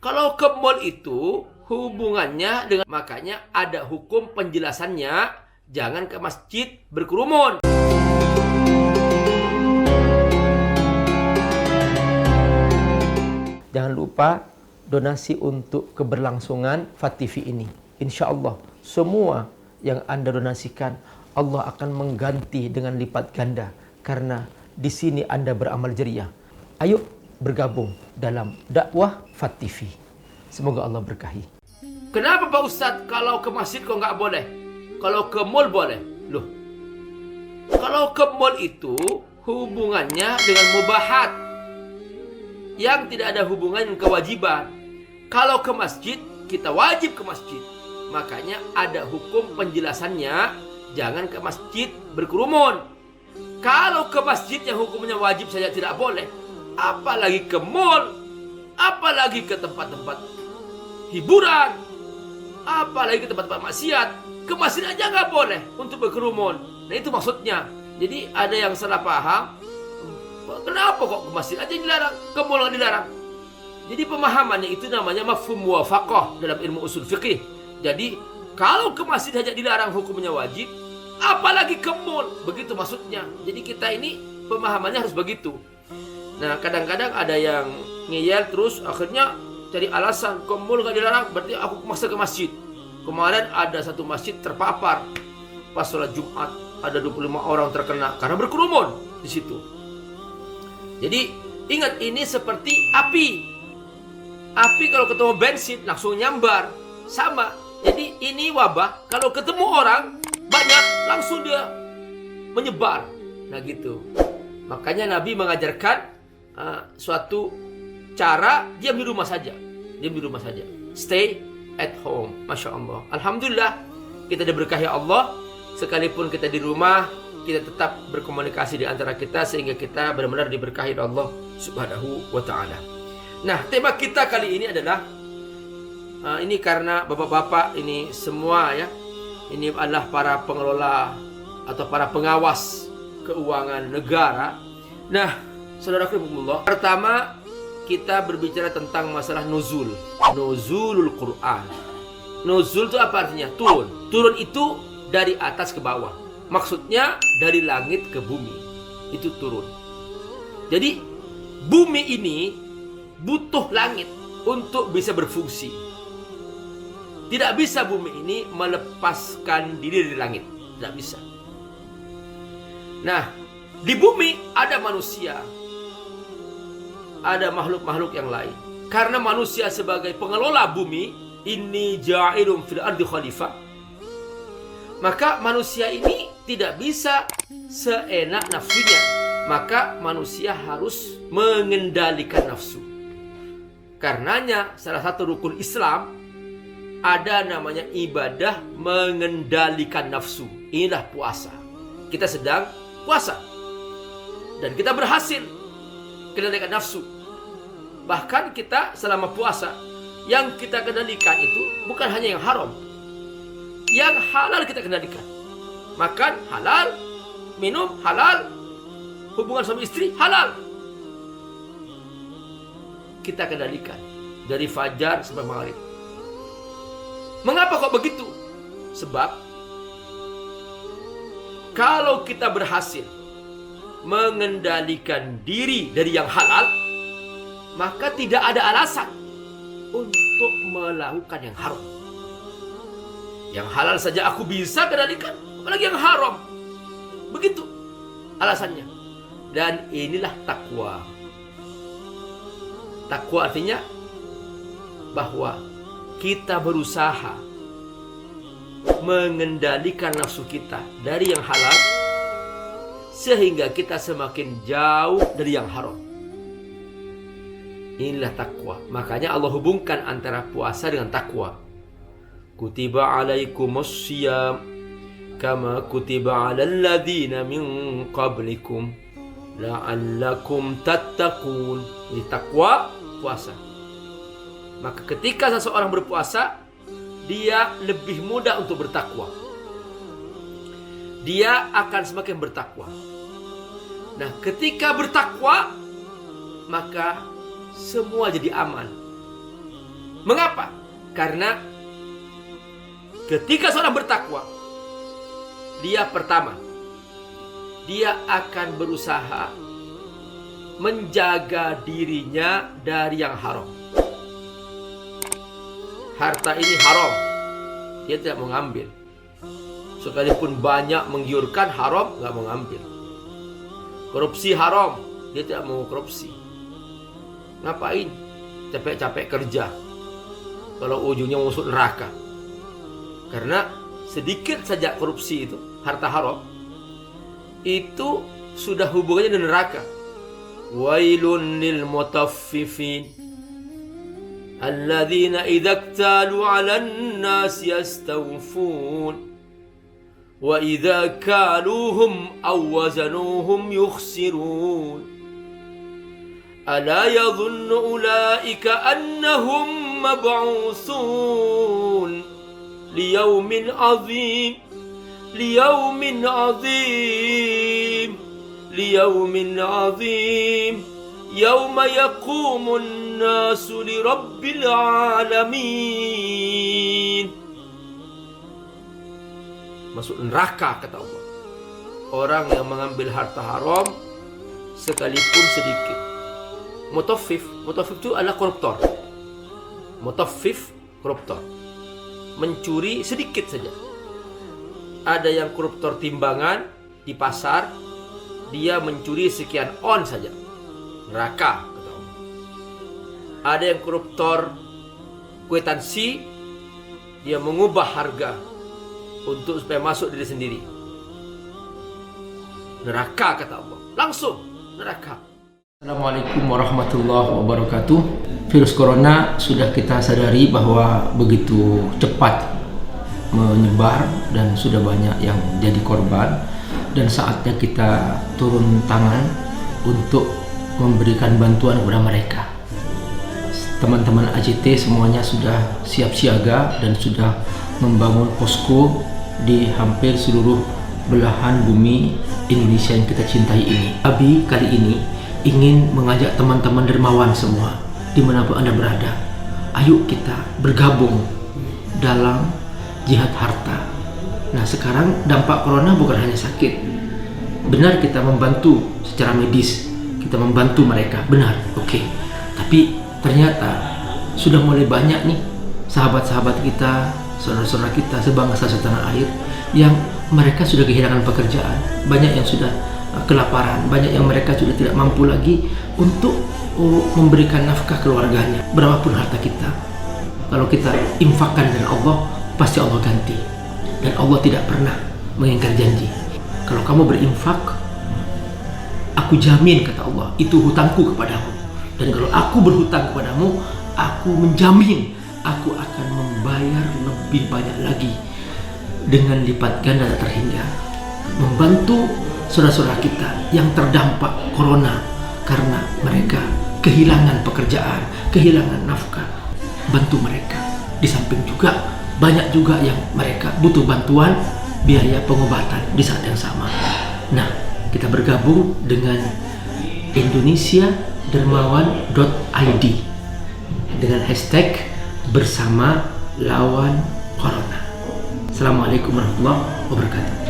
Kalau ke mall itu hubungannya dengan, makanya ada hukum penjelasannya, jangan ke masjid berkerumun. Jangan lupa donasi untuk keberlangsungan FAT TV ini. Insya Allah semua yang Anda donasikan Allah akan mengganti dengan lipat ganda, karena di sini Anda beramal jariah. Ayo bergabung dalam dakwah FAT TV. Semoga Allah berkahi. Kenapa Pak Ustadz kalau ke masjid kok nggak boleh? Kalau ke mall boleh? Loh, kalau ke mall itu hubungannya dengan mubahat yang tidak ada hubungan dengan kewajiban. Kalau ke masjid, kita wajib ke masjid. Makanya ada hukum penjelasannya, jangan ke masjid berkerumun. Kalau ke masjid yang hukumnya wajib saja tidak boleh, apalagi ke mall, apalagi ke tempat-tempat hiburan, apalagi ke tempat-tempat maksiat. Ke masjid aja nggak boleh untuk berkerumun. Nah itu maksudnya. Jadi ada yang salah paham. Kenapa kok ke masjid aja dilarang, ke mall nggak dilarang? Jadi pemahamannya itu namanya mafhum muwafaqah dalam ilmu usul fikih. Jadi kalau ke masjid aja dilarang hukumnya wajib, apalagi ke mall, begitu maksudnya. Jadi kita ini pemahamannya harus begitu. Nah kadang-kadang ada yang ngeyel terus akhirnya cari alasan, ke mall nggak dilarang berarti aku maksa ke masjid. Kemarin ada satu masjid terpapar pas sholat Jumat, ada 25 orang terkena karena berkerumun di situ. Jadi ingat, ini seperti api. Api kalau ketemu bensin langsung nyambar, sama. Jadi ini wabah, kalau ketemu orang banyak langsung dia menyebar. Nah gitu. Makanya Nabi mengajarkan suatu cara, diam di rumah saja. Diam di rumah saja. Stay at home. Masya Allah. Alhamdulillah kita diberkahi Allah. Sekalipun kita di rumah, kita tetap berkomunikasi di antara kita sehingga kita benar-benar diberkahi oleh Allah Subhanahu wa taala. Nah, tema kita kali ini adalah ini karena bapak-bapak ini semua ya, ini adalah para pengelola atau para pengawas keuangan negara. Nah, saudaraku Allah, pertama kita berbicara tentang masalah nuzul, nuzulul Quran. Nuzul itu apa artinya? Turun. Turun itu dari atas ke bawah. Maksudnya dari langit ke bumi. Itu turun. Jadi bumi ini butuh langit untuk bisa berfungsi. Tidak bisa bumi ini melepaskan diri dari langit. Tidak bisa. Nah, di bumi ada manusia, ada makhluk-makhluk yang lain. Karena manusia sebagai pengelola bumi, inni ja'ilun fil ardi khalifah, maka manusia ini tidak bisa seenak nafsunya. Maka manusia harus mengendalikan nafsu. Karenanya salah satu rukun Islam ada namanya ibadah mengendalikan nafsu. Inilah puasa. Kita sedang puasa dan kita berhasil kendalikan nafsu. Bahkan kita selama puasa, yang kita kendalikan itu bukan hanya yang haram, yang halal kita kendalikan. Makan halal, minum halal, hubungan suami istri halal, kita kendalikan dari fajar sampai maghrib. Mengapa kok begitu? Sebab kalau kita berhasil mengendalikan diri dari yang halal, maka tidak ada alasan untuk melakukan yang haram. Yang halal saja aku bisa kendalikan, apalagi yang haram. Begitu alasannya. Dan inilah takwa. Takwa artinya bahwa kita berusaha mengendalikan nafsu kita dari yang halal sehingga kita semakin jauh dari yang haram. Inilah takwa. Makanya Allah hubungkan antara puasa dengan takwa. Kutiba alaikumus syiyam kama kutiba alal ladzina min qablikum la'allakum tattaqun. Ini takwa, puasa. Maka ketika seseorang berpuasa, dia lebih mudah untuk bertakwa. Dia akan semakin bertakwa. Nah, ketika bertakwa, maka semua jadi aman. Mengapa? Karena ketika seorang bertakwa, dia pertama, dia akan berusaha menjaga dirinya dari yang haram. Harta ini haram, dia tidak mau ngambil. Sekalipun banyak menggiurkan, haram, nggak mau ngambil. Korupsi haram, dia tidak mau korupsi. Ngapain? Capek-capek kerja kalau ujungnya masuk neraka. Karena sedikit saja korupsi itu, harta haram, itu sudah hubungannya dengan neraka. Wailun lil mutaffifin alladzina idza iktalu 'alan nas yastawfun wa idza kaluhum aw wazanuhum yukhsirun ala yadhunnu ulaika annahum mab'uthun liyaumin 'adzim liyaumin 'adzim liyaumin 'adzim yauma yaqumun nasu lirabbil alamin. Masuk neraka kata Allah orang yang mengambil harta haram sekalipun sedikit. Mutaffif itu adalah koruptor. Mutaffif, koruptor, mencuri sedikit saja. Ada yang koruptor timbangan di pasar, dia mencuri sekian on saja, neraka kata Allah. Ada yang koruptor kwitansi, dia mengubah harga untuk supaya masuk diri sendiri, neraka kata Allah. Langsung neraka. Assalamualaikum warahmatullahi wabarakatuh. Virus corona sudah kita sadari bahwa begitu cepat menyebar dan sudah banyak yang jadi korban, dan saatnya kita turun tangan untuk memberikan bantuan kepada mereka. Teman-teman AJT semuanya sudah siap siaga dan sudah membangun posko di hampir seluruh belahan bumi Indonesia yang kita cintai ini. Abi kali ini ingin mengajak teman-teman dermawan semua dimanapun Anda berada, ayo kita bergabung dalam jihad harta. Nah, sekarang dampak corona bukan hanya sakit. Benar kita membantu secara medis, kita membantu mereka, benar, oke. Tapi ternyata sudah mulai banyak nih sahabat-sahabat kita, saudara-saudara kita sebangsa setanah air yang mereka sudah kehilangan pekerjaan, banyak yang sudah kelaparan, banyak yang mereka sudah tidak mampu lagi untuk memberikan nafkah keluarganya. Berapapun harta kita, kalau kita infakkan dengan Allah, pasti Allah ganti. Dan Allah tidak pernah mengingkar janji. Kalau kamu berinfak, aku jamin kata Allah, itu hutangku kepadamu. Dan kalau aku berhutang kepadamu, aku menjamin aku akan membayar lebih banyak lagi dengan lipat ganda tak terhingga. Membantu saudara-saudara kita yang terdampak corona karena mereka kehilangan pekerjaan, kehilangan nafkah. Bantu mereka. Di samping juga banyak juga yang mereka butuh bantuan biaya pengobatan di saat yang sama. Nah, kita bergabung dengan indonesiadermawan.id dengan hashtag bersama lawan corona. Assalamualaikum warahmatullahi wabarakatuh.